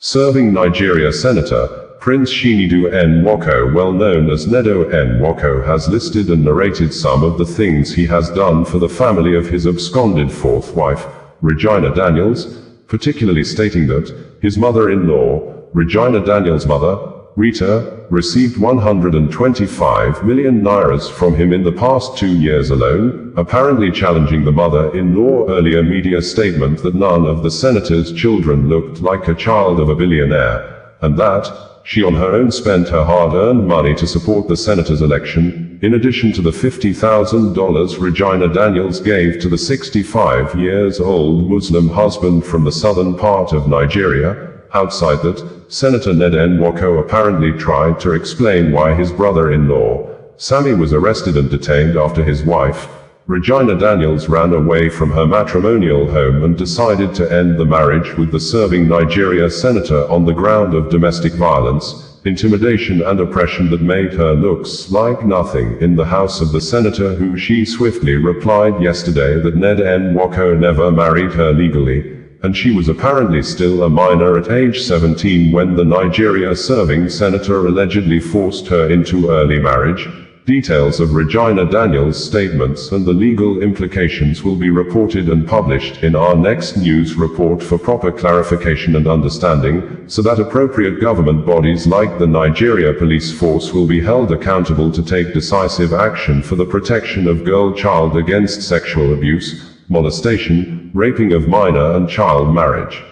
Serving Nigeria Senator, Prince Chinedu Nwoko, well known as Nedo Nwoko, has listed and narrated some of the things he has done for the family of his absconded fourth wife, Regina Daniels, particularly stating that his mother-in-law, Regina Daniels Mother, Rita, received 125 million naira from him in the past 2 years alone, apparently challenging the mother-in-law earlier media statement that none of the senator's children looked like a child of a billionaire, and that she on her own spent her hard-earned money to support the senator's election, in addition to the $50,000 Regina Daniels gave to the 65-year-old Muslim husband from the southern part of Nigeria. Outside that, Senator Ned Nwoko apparently tried to explain why his brother-in-law, Sammy, was arrested and detained after his wife, Regina Daniels, ran away from her matrimonial home and decided to end the marriage with the serving Nigeria senator on the ground of domestic violence, intimidation and oppression that made her look like nothing in the house of the senator, who she swiftly replied yesterday that Ned Nwoko never married her legally, and she was apparently still a minor at age 17 when the Nigeria serving senator allegedly forced her into early marriage. Details of Regina Daniels' statements and the legal implications will be reported and published in our next news report for proper clarification and understanding, so that appropriate government bodies like the Nigeria Police Force will be held accountable to take decisive action for the protection of girl-child against sexual abuse, molestation, raping of minor and child marriage.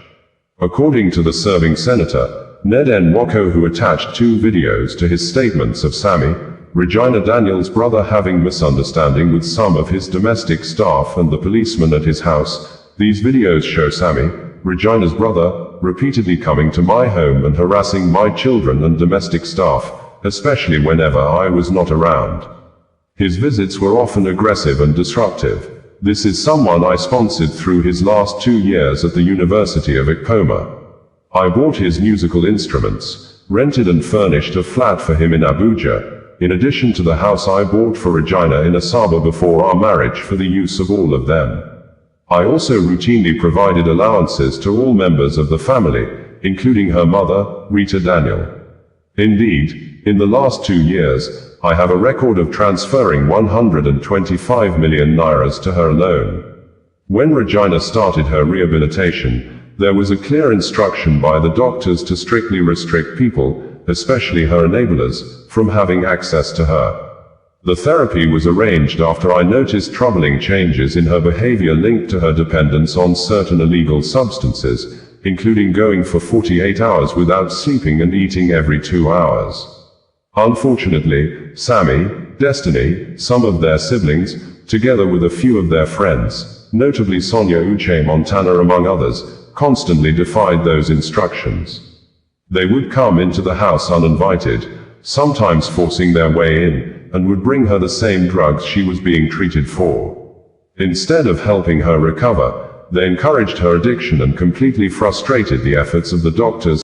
According to the serving senator, Ned Nwoko, who attached 2 videos to his statements of Sammy, Regina Daniels' brother, having misunderstanding with some of his domestic staff and the policeman at his house. These videos show Sammy, Regina's brother, repeatedly coming to my home and harassing my children and domestic staff, especially whenever I was not around. His visits were often aggressive and disruptive. This is someone I sponsored through his last 2 years at the University of Ikpoma. I bought his musical instruments, rented and furnished a flat for him in Abuja, in addition to the house I bought for Regina in Asaba before our marriage for the use of all of them. I also routinely provided allowances to all members of the family, including her mother, Rita Daniel. Indeed, in the last 2 years, I have a record of transferring 125 million naira to her alone. When Regina started her rehabilitation, there was a clear instruction by the doctors to strictly restrict people, especially her enablers, from having access to her. The therapy was arranged after I noticed troubling changes in her behavior linked to her dependence on certain illegal substances, including going for 48 hours without sleeping and eating every 2 hours. Unfortunately, Sammy, Destiny, some of their siblings, together with a few of their friends, notably Sonia Uche Montana among others, constantly defied those instructions. They would come into the house uninvited, sometimes forcing their way in, and would bring her the same drugs she was being treated for. Instead of helping her recover, they encouraged her addiction and completely frustrated the efforts of the doctors